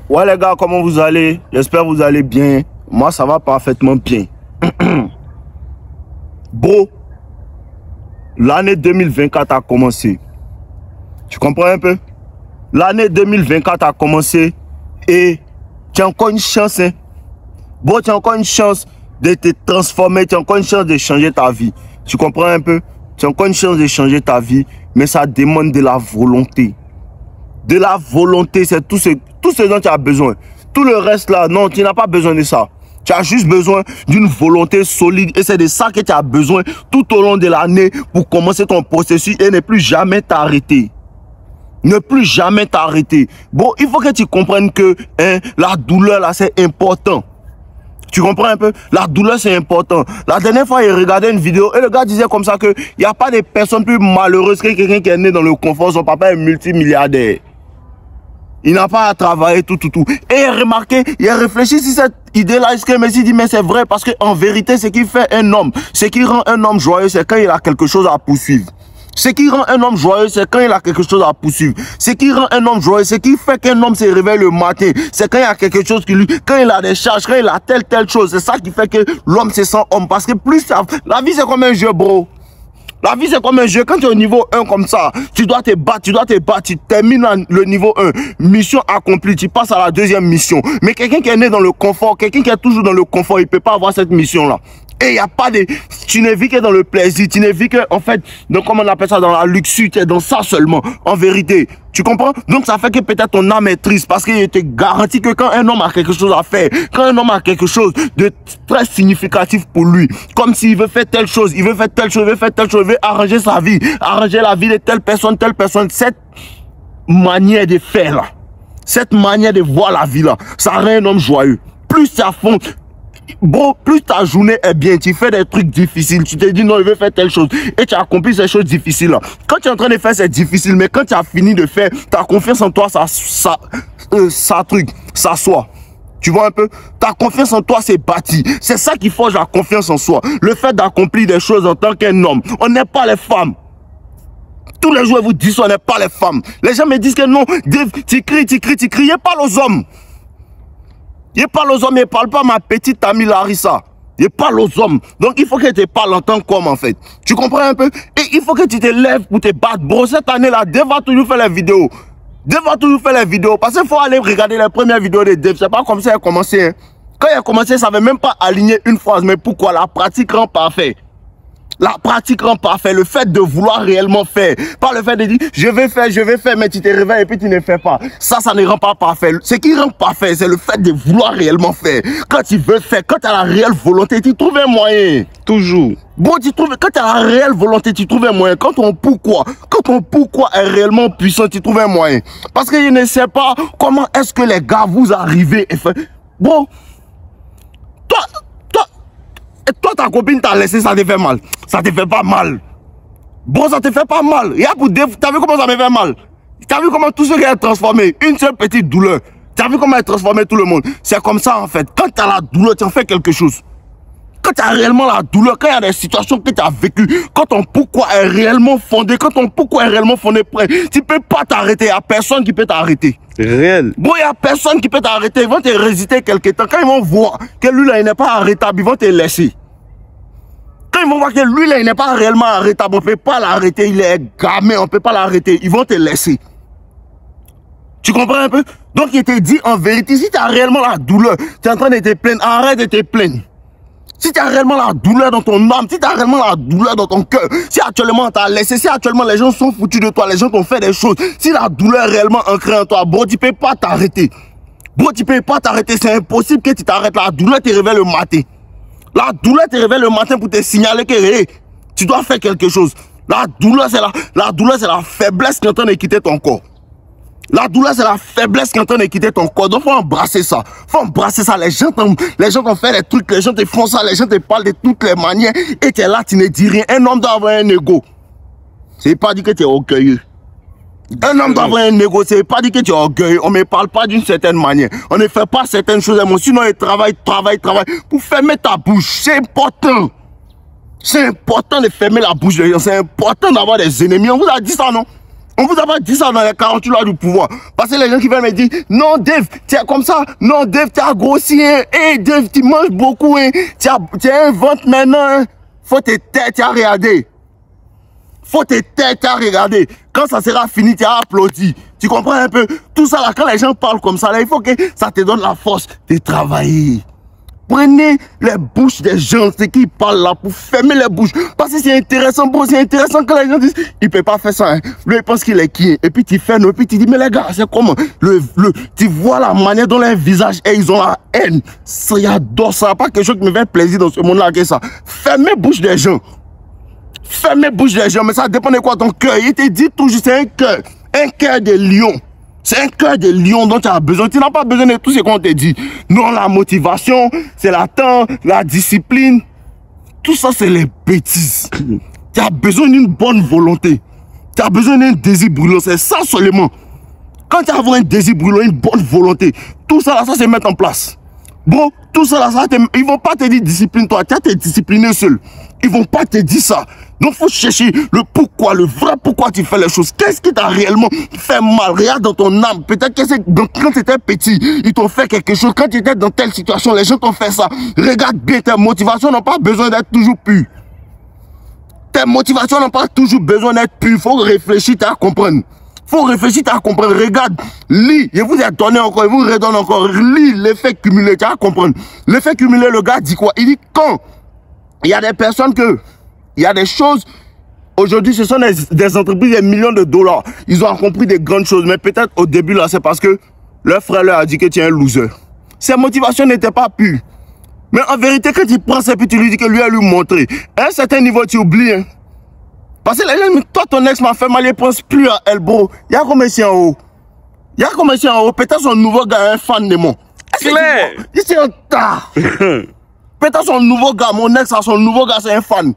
Ouais les gars, comment vous allez? J'espère que vous allez bien. Moi ça va parfaitement bien. Bro, l'année 2024 a commencé. Tu comprends un peu? L'année 2024 a commencé et tu as encore une chance. Hein? Bro, tu as encore une chance de te transformer, tu as encore une chance de changer ta vie. Tu comprends un peu? Tu as encore une chance de changer ta vie, mais ça demande de la volonté. De la volonté, c'est tout ce dont tu as besoin. Tout le reste là, non, tu n'as pas besoin de ça. Tu as juste besoin d'une volonté solide et c'est de ça que tu as besoin tout au long de l'année pour commencer ton processus et ne plus jamais t'arrêter. Ne plus jamais t'arrêter. Bon, il faut que tu comprennes que la douleur là, c'est important. Tu comprends un peu? La douleur, c'est important. La dernière fois, il regardait une vidéo et le gars disait comme ça que il n'y a pas de personne plus malheureuse que quelqu'un qui est né dans le confort. Son papa est multimilliardaire. Il n'a pas à travailler, tout. Et il a remarqué, il a réfléchi sur cette idée-là. Il me dit, mais c'est vrai parce qu'en vérité, ce qui fait un homme, ce qui rend un homme joyeux, c'est quand il a quelque chose à poursuivre. Ce qui rend un homme joyeux, c'est quand il a quelque chose à poursuivre. Ce qui rend un homme joyeux, ce qui fait qu'un homme se réveille le matin, c'est quand il y a quelque chose qui lui, quand il a des charges, quand il a telle chose. C'est ça qui fait que l'homme se sent homme. Parce que plus ça, la vie c'est comme un jeu, bro. La vie c'est comme un jeu. Quand tu es au niveau 1 comme ça, tu dois te battre, tu termines le niveau 1. Mission accomplie, tu passes à la deuxième mission. Mais quelqu'un qui est né dans le confort, quelqu'un qui est toujours dans le confort, il ne peut pas avoir cette mission-là. Et il n'y a pas de... Tu ne vis que dans le plaisir, tu ne vis que, en fait, donc, comment on appelle ça, dans la luxure, tu es dans ça seulement, en vérité. Tu comprends? Donc ça fait que peut-être ton âme est triste parce qu'il te garantit que quand un homme a quelque chose à faire, quand un homme a quelque chose de très significatif pour lui, comme s'il veut faire telle chose, il veut faire telle chose, il veut arranger sa vie, arranger la vie de telle personne, cette manière de faire là, cette manière de voir la vie là, ça rend un homme joyeux. Plus ça fond... Bon, plus ta journée est bien, tu fais des trucs difficiles, tu te dis non, je vais faire telle chose et tu accomplis ces choses difficiles là. Quand tu es en train de faire, c'est difficile, mais quand tu as fini de faire, ta confiance en toi, ça s'assoit. Tu vois un peu? Ta confiance en toi s'est bâtie. C'est ça qui forge la confiance en soi. Le fait d'accomplir des choses en tant qu'un homme. On n'est pas les femmes. Tous les jours, vous disent on n'est pas les femmes. Les gens me disent que non, tu cries, il parle aux hommes. Il parle aux hommes, il ne parle pas à ma petite amie Larissa. Il parle aux hommes. Donc, il faut que tu parles en tant qu'homme, en fait. Tu comprends un peu? Et il faut que tu te lèves pour te battre. Bro, cette année-là, Dave va toujours faire les vidéos. Parce qu'il faut aller regarder les premières vidéos de Dave. C'est pas comme ça qu'il a commencé. Hein. Quand il a commencé, il ne savait même pas aligner une phrase. Mais pourquoi? La pratique rend parfait. La pratique rend parfait, le fait de vouloir réellement faire, pas le fait de dire je vais faire, mais tu te réveilles et puis tu ne fais pas. Ça ne rend pas parfait. Ce qui rend parfait, c'est le fait de vouloir réellement faire. Quand tu veux faire, quand tu as la réelle volonté, tu trouves un moyen. Toujours. Bon, quand tu as la réelle volonté, tu trouves un moyen. Quand ton pourquoi est réellement puissant, tu trouves un moyen. Parce que je ne sais pas comment est-ce que les gars vous arrivez et fait. Bon, toi, ta copine t'a laissé, ça te fait mal. Ça te fait pas mal. Bon, ça te fait pas mal. T'as vu comment ça me fait mal? T'as vu comment tout ce qui est transformé? Une seule petite douleur. T'as vu comment elle a transformé tout le monde? C'est comme ça en fait. Quand t'as la douleur, tu en fais quelque chose. Quand tu as réellement la douleur, quand il y a des situations que tu as vécues, quand ton pourquoi est réellement fondé, tu ne peux pas t'arrêter. Il n'y a personne qui peut t'arrêter. Réel. Bon, il n'y a personne qui peut t'arrêter. Ils vont te résister quelque temps. Quand ils vont voir que lui là, il n'est pas arrêtable, ils vont te laisser. Quand ils vont voir que lui là, il n'est pas réellement arrêtable, on ne peut pas l'arrêter. Il est gamin, on ne peut pas l'arrêter. Ils vont te laisser. Tu comprends un peu? Donc, il te dit en vérité, si tu as réellement la douleur, tu es en train de te plaindre, arrête de te plaindre. Si tu as réellement la douleur dans ton âme, si tu as réellement la douleur dans ton cœur, si actuellement on t'a laissé, si actuellement les gens sont foutus de toi, les gens t'ont fait des choses, si la douleur est réellement ancrée en toi, bro, tu ne peux pas t'arrêter. Bro, tu ne peux pas t'arrêter, c'est impossible que tu t'arrêtes. La douleur te réveille le matin. La douleur te réveille le matin pour te signaler que hey, tu dois faire quelque chose. La douleur, c'est la faiblesse qui est en train de quitter ton corps. La douleur, c'est la faiblesse qui est en train de quitter ton corps. Donc, il faut embrasser ça. Les gens t'ont fait des trucs, les gens te font ça, les gens te parlent de toutes les manières. Et tu es là, tu ne dis rien. Un homme doit avoir un ego. C'est pas dit que tu es orgueilleux. Un homme doit avoir un ego. C'est pas dit que tu es orgueilleux. On ne me parle pas d'une certaine manière. On ne fait pas certaines choses. Sinon, il travaille pour fermer ta bouche. C'est important. C'est important de fermer la bouche des gens. C'est important d'avoir des ennemis. On vous a dit ça, non? On vous a pas dit ça dans les 48 lois du pouvoir. Parce que les gens qui viennent me dire, non Dave, tu es comme ça, non Dave, tu as grossi, hein. Hey Dave, tu manges beaucoup, hein. Tu as un ventre maintenant, hein. Faut te taire, tu as regardé. Faut te taire, tu as regardé. Quand ça sera fini, tu as applaudi. Tu comprends un peu? Tout ça là, quand les gens parlent comme ça là, il faut que ça te donne la force de travailler. Prenez les bouches des gens, ceux qui parlent là, pour fermer les bouches. Parce que c'est intéressant, bro, c'est intéressant quand les gens disent, il ne peut pas faire ça. Hein. Lui, il pense qu'il est qui. Et puis tu fais, et puis tu dis, mais les gars, c'est comment? Tu vois la manière dont leur visage est, ils ont la haine. Ça, j'adore ça. Pas quelque chose qui me fait plaisir dans ce monde-là que ça. Fermez les bouches des gens. Fermez les bouches des gens, mais ça dépend de quoi ton cœur. Il te dit toujours, c'est un cœur de lion. C'est un cœur de lion dont tu as besoin. Tu n'as pas besoin de tout ce qu'on te dit. Non, la motivation, c'est la temps, la discipline. Tout ça, c'est les bêtises. Tu as besoin d'une bonne volonté. Tu as besoin d'un désir brûlant. C'est ça seulement. Quand tu as un désir brûlant, une bonne volonté, tout ça, là, ça se met en place. Bon, tout ça, là, ils ne vont pas te dire discipline-toi. Tu as te discipliner seul. Ils ne vont pas te dire ça. Donc, il faut chercher le pourquoi, le vrai pourquoi tu fais les choses. Qu'est-ce qui t'a réellement fait mal? Regarde dans ton âme. Peut-être que quand tu étais petit, ils t'ont fait quelque chose. Quand tu étais dans telle situation, les gens t'ont fait ça. Regarde bien, tes motivations n'ont pas besoin d'être toujours pures. Tes motivations n'ont pas toujours besoin d'être pures. Il faut réfléchir à comprendre. Il faut réfléchir à comprendre. Regarde, lis. Je vous ai donné encore, je vous redonne encore. Lis l'effet cumulé. Tu vas comprendre. L'effet cumulé, le gars dit quoi? Il dit quand il y a des personnes que... Il y a des choses, aujourd'hui ce sont des entreprises de millions de dollars. Ils ont compris des grandes choses, mais peut-être au début là, c'est parce que leur frère leur a dit que tu es un loser. Ses motivations n'étaient pas pures. Mais en vérité, quand tu prends ça et puis tu lui dis que lui a lui montré, à un certain niveau tu oublies. Hein? Parce que là, toi ton ex m'a fait mal, il ne pense plus à elle, bro. Il y a combien ici en haut? Il y a combien ici en haut? Peut-être son nouveau gars est un fan de moi. Claire! Ici en tas. Peut-être son nouveau gars, mon ex a son nouveau gars, c'est un fan.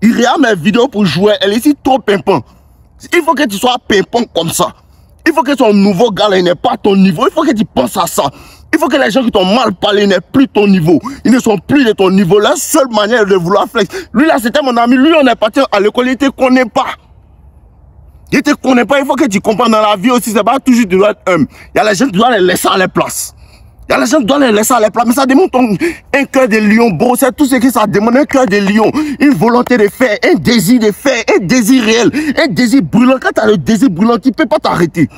Il regarde mes vidéos pour jouer. Elle est ici trop pimpant. Il faut que tu sois pimpant comme ça. Il faut que ton nouveau gars n'ait pas ton niveau. Il faut que tu penses à ça. Il faut que les gens qui t'ont mal parlé n'aient plus ton niveau. Ils ne sont plus de ton niveau. La seule manière de vouloir flex. Lui là, c'était mon ami. Lui, on est parti à l'école. Il ne te connaît pas. Il ne te connaît pas. Il faut que tu comprennes dans la vie aussi. C'est pas toujours tu dois être humble. Il y a les gens qui doivent les laisser à leur place. Il y a les gens qui doivent les laisser à leur place. Mais ça demande un cœur de lion, bro. C'est tout ce que ça demande. Un cœur de lion. Une volonté de faire. Un désir de faire. Un désir réel. Un désir brûlant. Quand tu as le désir brûlant, tu ne peux pas t'arrêter.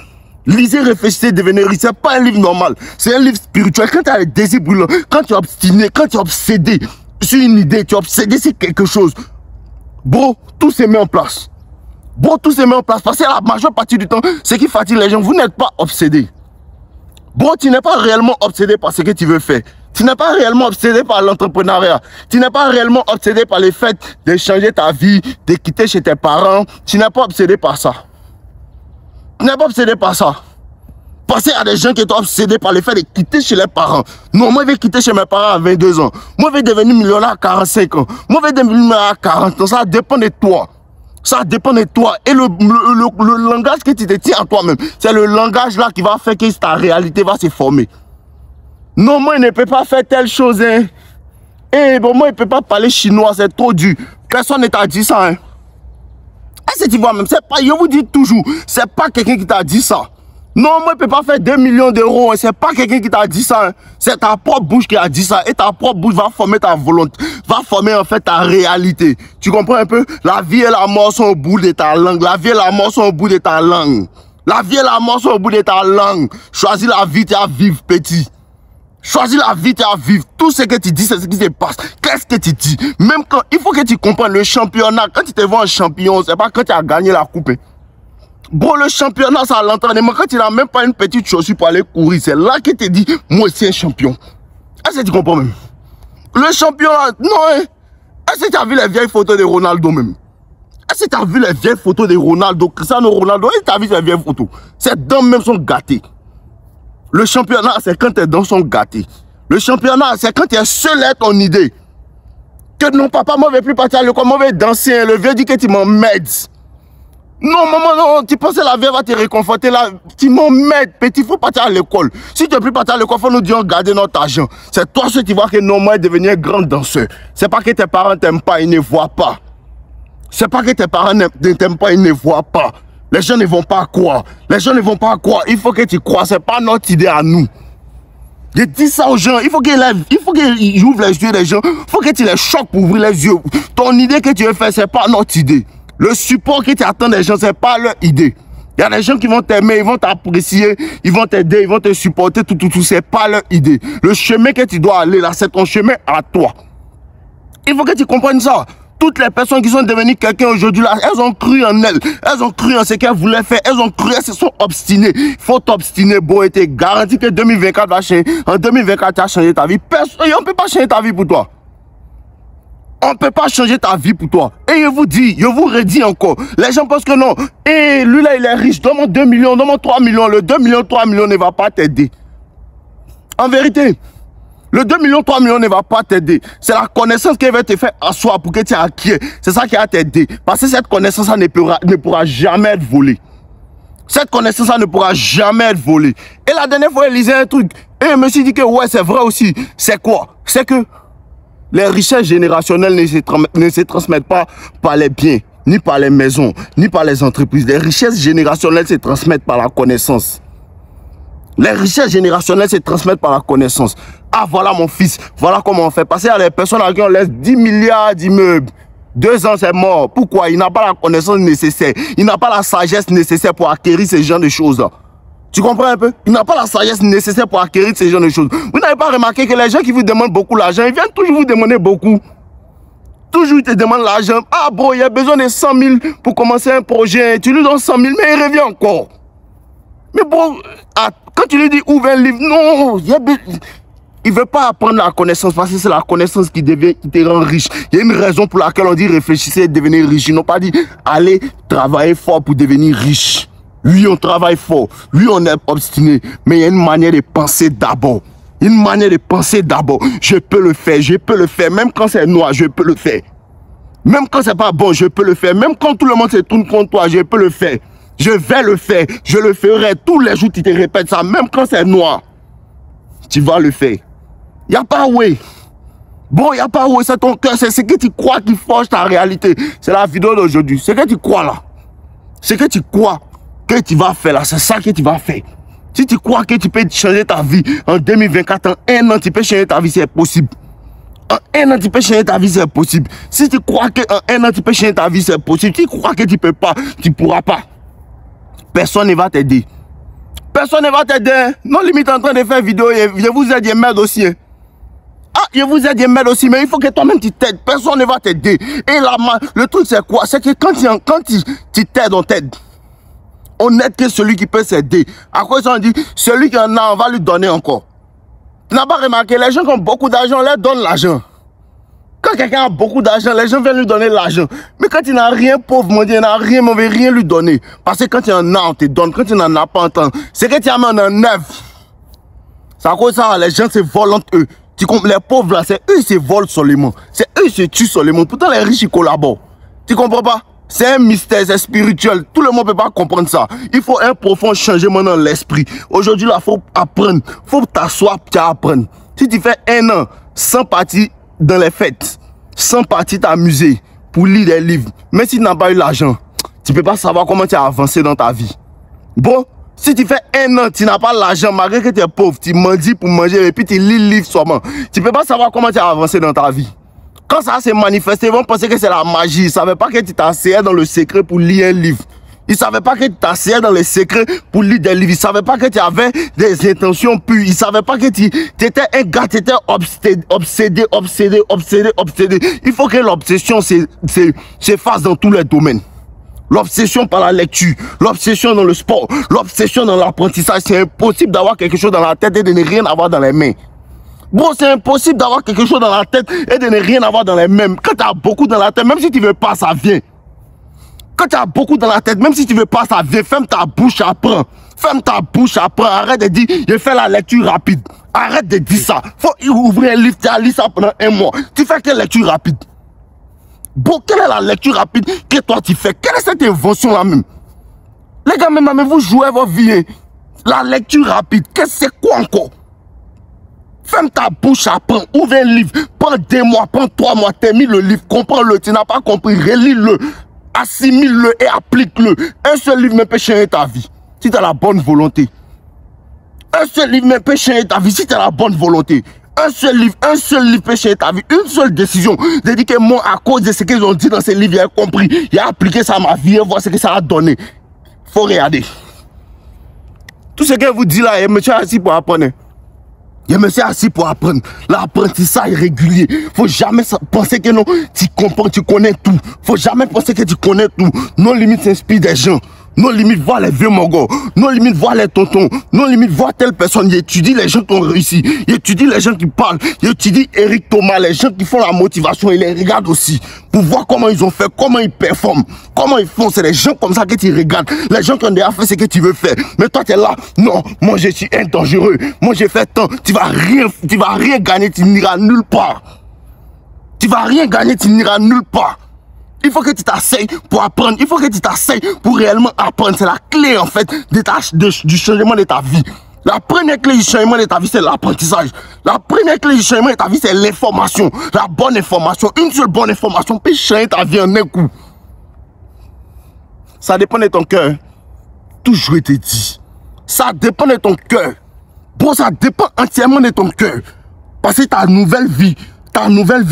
Lisez, réfléchissez, devenez riche. Ce n'est pas un livre normal. C'est un livre spirituel. Quand tu as le désir brûlant, quand tu es obstiné, quand tu es obsédé sur une idée, tu es obsédé sur quelque chose, bro, tout se met en place. Bro, tout se met en place. Parce que la majeure partie du temps, ce qui fatigue les gens, vous n'êtes pas obsédé. Bon, tu n'es pas réellement obsédé par ce que tu veux faire. Tu n'es pas réellement obsédé par l'entrepreneuriat. Tu n'es pas réellement obsédé par le fait de changer ta vie, de quitter chez tes parents. Tu n'es pas obsédé par ça. Tu n'es pas obsédé par ça. Parce qu'il y a des gens qui sont obsédés par le fait de quitter chez les parents. Non, moi je vais quitter chez mes parents à 22 ans. Moi je vais devenir millionnaire à 45 ans. Moi je vais devenir millionnaire à 40 ans. Ça dépend de toi. Ça dépend de toi. Et le langage que tu te tiens à toi-même, c'est le langage là qui va faire que ta réalité va se former. Non, moi, il ne peut pas faire telle chose. Hein. Eh, bon, moi, il ne peut pas parler chinois, c'est trop dur. Personne ne t'a dit ça. Hein. Est-ce que tu vois même, c'est pas, je vous dis toujours, c'est pas quelqu'un qui t'a dit ça. Non, moi, je ne peux pas faire 2 millions d'euros. Hein. C'est pas quelqu'un qui t'a dit ça. Hein. C'est ta propre bouche qui a dit ça. Et ta propre bouche va former ta volonté. Va former en fait ta réalité. Tu comprends un peu? La vie et la mort sont au bout de ta langue. La vie et la mort sont au bout de ta langue. La vie et la mort sont au bout de ta langue. Choisis la vie, tu as vivre, petit. Choisis la vie, tu as vivre. Tout ce que tu dis, c'est ce qui se passe. Qu'est-ce que tu dis? Même quand, il faut que tu comprennes le championnat. Quand tu te vois un champion, c'est pas quand tu as gagné la coupe. Hein. Bon, le championnat, c'est à l'entraînement. Quand tu n'as même pas une petite chaussure pour aller courir, c'est là que tu te dis, moi aussi un champion. Est-ce que tu comprends même? Le championnat, non, hein? Est-ce que tu as vu les vieilles photos de Ronaldo même? Est-ce que tu as vu les vieilles photos de Ronaldo, Cristiano Ronaldo? Est-ce que tu as vu ces vieilles photos? Ces dents même sont gâtées. Le championnat, c'est quand tes dents sont gâtées. Le championnat, c'est quand tu es seul à ton idée. Que non, papa, moi, je ne vais plus partir à l'école, moi, je vais danser. Le vieux dit que tu m'emmerdes. Non, maman, non, tu penses que la vie va te réconforter là. Tu m'emmerdes, petit, il faut partir à l'école. Si tu ne veux plus partir à l'école, il faut nous dire garder notre argent. C'est toi ce qui vois que non, moi, devenir un grand danseur. C'est pas que tes parents ne t'aiment pas, ils ne voient pas. C'est pas que tes parents ne t'aiment pas, ils ne voient pas. Les gens ne vont pas croire. Les gens ne vont pas croire. Il faut que tu crois. Ce n'est pas notre idée à nous. Je dis ça aux gens. Il faut qu'ils ouvrent les yeux des gens. Il faut que tu les choques pour ouvrir les yeux. Ton idée que tu veux faire, ce n'est pas notre idée. Le support que tu attends des gens, ce n'est pas leur idée. Il y a des gens qui vont t'aimer, ils vont t'apprécier, ils vont t'aider, ils vont te supporter, tout. Ce n'est pas leur idée. Le chemin que tu dois aller là, c'est ton chemin à toi. Il faut que tu comprennes ça. Toutes les personnes qui sont devenues quelqu'un aujourd'hui là, elles ont cru en elles. Elles ont cru en ce qu'elles voulaient faire. Elles ont cru, elles se sont obstinées. Il faut t'obstiner, beau, et t'es garanti que 2024 va changer. En 2024, tu as changé ta vie. Personne, on ne peut pas changer ta vie pour toi. On ne peut pas changer ta vie pour toi. Et je vous dis, je vous redis encore. Les gens pensent que non. Et lui là, il est riche. Donne-moi 2 millions, donne-moi 3 millions. Le 2 millions, 3 millions ne va pas t'aider. En vérité. Le 2 millions, 3 millions ne va pas t'aider. C'est la connaissance qui va te faire asseoir pour que tu acquiers. C'est ça qui va t'aider. Parce que cette connaissance ne pourra jamais être volée. Cette connaissance ne pourra jamais être volée. Et la dernière fois, je lisais un truc. Et je me suis dit que ouais, c'est vrai aussi. C'est quoi? C'est que les richesses générationnelles ne se transmettent pas par les biens, ni par les maisons, ni par les entreprises. Les richesses générationnelles se transmettent par la connaissance. Les richesses générationnelles se transmettent par la connaissance. Ah, voilà mon fils, voilà comment on fait. Parce qu'il y a des personnes à qui on laisse 10 milliards d'immeubles. 2 ans, c'est mort. Pourquoi? Il n'a pas la connaissance nécessaire. Il n'a pas la sagesse nécessaire pour acquérir ce genre de choses-là. Tu comprends un peu? Il n'a pas la sagesse nécessaire pour acquérir ce genre de choses. Vous n'avez pas remarqué que les gens qui vous demandent beaucoup l'argent, ils viennent toujours vous demander beaucoup. Toujours ils te demandent l'argent. Ah bro, il y a besoin de 100 000 pour commencer un projet. Tu lui donnes 100 000, mais il revient encore. Mais bon, quand tu lui dis ouvre un livre, non, il ne veut pas apprendre la connaissance parce que c'est la connaissance qui te rend riche. Il y a une raison pour laquelle on dit réfléchissez et devenir riche. Ils n'ont pas dit allez travailler fort pour devenir riche. Oui, on travaille fort. Oui, on est obstiné. Mais il y a une manière de penser d'abord. Une manière de penser d'abord. Je peux le faire, je peux le faire. Même quand c'est noir, je peux le faire. Même quand c'est pas bon, je peux le faire. Même quand tout le monde se tourne contre toi, je peux le faire. Je vais le faire. Je le ferai. Tous les jours, tu te répètes ça. Même quand c'est noir, tu vas le faire. Il n'y a pas ouais. Bon, il n'y a pas ouais. C'est ton cœur. C'est ce que tu crois qui forge ta réalité. C'est la vidéo d'aujourd'hui. Ce que tu crois là. Ce que tu crois que tu vas faire là. C'est ça que tu vas faire. Si tu crois que tu peux changer ta vie en 2024, en 1 an, tu peux changer ta vie, c'est possible. En 1 an, tu peux changer ta vie, c'est possible. Si tu crois qu'en 1 an, tu peux changer ta vie, c'est possible. Si tu crois que tu ne peux pas, tu ne pourras pas. Personne ne va t'aider. Personne ne va t'aider. Non, limite en train de faire vidéo, je vous aide, je m'aide aussi. Ah, je vous aide, je m'aide aussi, mais il faut que toi-même tu t'aides. Personne ne va t'aider. Et là, le truc c'est quoi? C'est que quand tu t'aides, on t'aide. On n'aide que celui qui peut s'aider. À quoi ça on dit? Celui qui en a, on va lui donner encore. Tu n'as pas remarqué, les gens qui ont beaucoup d'argent, on leur donne l'argent. Quand quelqu'un a beaucoup d'argent, les gens viennent lui donner l'argent. Mais quand il n'a rien, pauvre mon Dieu, il n'a rien, on ne veut rien lui donner. Parce que quand tu en as, on te donne. Quand tu n'en as pas, on t'en... C'est que tu en as 9. C'est à cause de ça, les gens se volent entre eux. Les pauvres là, c'est eux qui se volent seulement. C'est eux qui se tuent seulement. Pourtant, les riches, ils collaborent. Tu comprends pas? C'est un mystère, c'est spirituel. Tout le monde ne peut pas comprendre ça. Il faut un profond changement dans l'esprit. Aujourd'hui, là, il faut apprendre. Il faut t'asseoir pour apprendre. Si tu fais 1 an sans partir dans les fêtes, sans partir t'amuser pour lire des livres, même si tu n'as pas eu l'argent, tu ne peux pas savoir comment tu as avancé dans ta vie. Bon, si tu fais 1 an, tu n'as pas l'argent, malgré que tu es pauvre, tu mendies pour manger et puis tu lis le livre seulement, tu ne peux pas savoir comment tu as avancé dans ta vie. Quand ça s'est manifesté, ils vont penser que c'est la magie. Ils ne savaient pas que tu t'asseyais dans le secret pour lire un livre. Ils ne savaient pas que tu t'asseyais dans le secret pour lire des livres. Ils ne savaient pas que tu avais des intentions pures. Ils ne savaient pas que tu étais un gars, tu étais obsédé. Il faut que l'obsession se fasse dans tous les domaines. L'obsession par la lecture, l'obsession dans le sport, l'obsession dans l'apprentissage. C'est impossible d'avoir quelque chose dans la tête et de ne rien avoir dans les mains. Bon, c'est impossible d'avoir quelque chose dans la tête et de ne rien avoir dans les mains. Quand tu as beaucoup dans la tête, même si tu ne veux pas, ça vient. Quand tu as beaucoup dans la tête, même si tu ne veux pas, ça vient. Ferme ta bouche, apprends. Ferme ta bouche, apprends. Arrête de dire, je fais la lecture rapide. Arrête de dire ça. Faut ouvrir un livre, tu as lu ça pendant 1 mois. Tu fais quelle lecture rapide? Bon, quelle est la lecture rapide que toi tu fais? Quelle est cette invention-là même? Les gars, même vous jouez votre vie. La lecture rapide, c'est quoi encore? Ferme ta bouche, apprends, ouvre un livre, prends 2 mois, prends 3 mois, termine le livre, comprends-le, tu n'as pas compris, relis-le. Assimile-le et applique-le. Un seul livre même peut changer ta vie. Si tu as la bonne volonté. Un seul livre même peut changer ta vie si tu as la bonne volonté. Un seul livre peut changer ta vie. Une seule décision. De dire que moi, à cause de ce qu'ils ont dit dans ces livres, j'ai compris. J'ai appliqué ça à ma vie et voir ce que ça a donné. Faut regarder. Tout ce que vous dit là, je me suis assis pour apprendre. Je me suis assis pour apprendre. L'apprentissage régulier. Faut jamais penser que non, tu comprends, tu connais tout. Faut jamais penser que tu connais tout. Nos limites s'inspirent des gens. Nos limites voir les vieux mogos. Nos limites voir les tontons. Nos limites voir telle personne. Ils étudient les gens qui ont réussi. Ils étudient les gens qui parlent. Ils étudient Eric Thomas, les gens qui font la motivation. Ils les regardent aussi. Pour voir comment ils ont fait, comment ils performent. Comment ils font. C'est les gens comme ça que tu regardes. Les gens qui ont déjà fait ce que tu veux faire. Mais toi, tu es là. Non, moi je suis un dangereux. Moi j'ai fait tant. Tu vas rien gagner. Tu n'iras nulle part. Tu vas rien gagner. Tu n'iras nulle part. Il faut que tu t'asseyes pour apprendre. Il faut que tu t'asseyes pour réellement apprendre. C'est la clé en fait du changement de ta vie. La première clé du changement de ta vie, c'est l'apprentissage. La première clé du changement de ta vie, c'est l'information. La bonne information. Une seule bonne information peut changer ta vie en un coup. Ça dépend de ton cœur. Toujours été dit. Ça dépend de ton cœur. Bon, ça dépend entièrement de ton cœur. Parce que ta nouvelle vie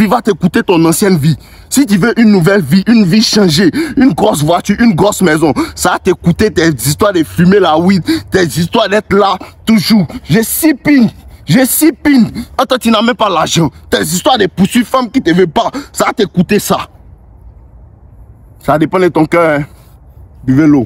va t'écouter ton ancienne vie. Si tu veux une nouvelle vie, une vie changée, une grosse voiture, une grosse maison, ça va t'écouter tes histoires de fumer la weed, tes histoires d'être là, toujours. J'ai 6 pins. Attends, tu n'as même pas l'argent. Tes histoires de poursuivre femme qui te veut pas, ça va t'écouter ça. Ça dépend de ton cœur. Hein. Buvez l'eau.